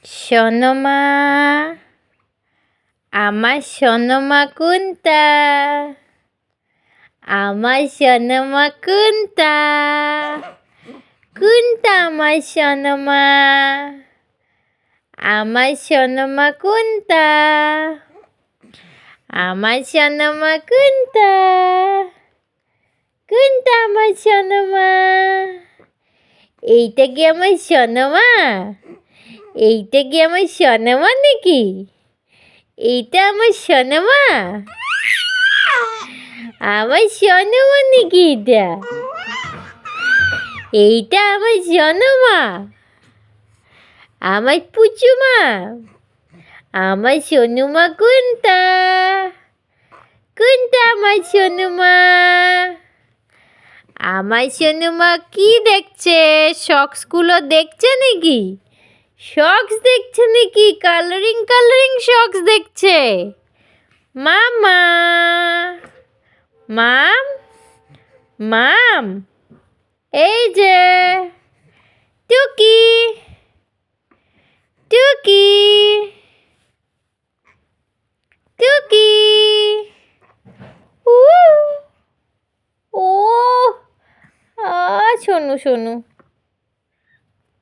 সোনমা, আমার সোনমা কোনটা? আমার সোনমা কোনটা? কোনটা আমার সোনমা? আমার সোনমা কোনটা? আমার সোনমা কোনটা? কোনটা আমার সোনমা? এইটা কি আমার সোনমা? এইটা কি আমার সোনমা নাকি? এইটা আমার সোনমা? আমার সোনমা নাকি এটা? এইটা আমার সোনমা? আমার পুচুমা? আমার সোনুমা কোনটা? কোনটা আমার সোনুমা? আমার সোনুমা কি দেখছে? শক্সগুলো দেখছে নাকি? শক্স দেখছে নাকি? কালারিং কালারিং শক্স দেখছে। মামা, মাম, মাম, এই যে টুকি, টুকি, টুকি, ও ও, সোনু সোনু।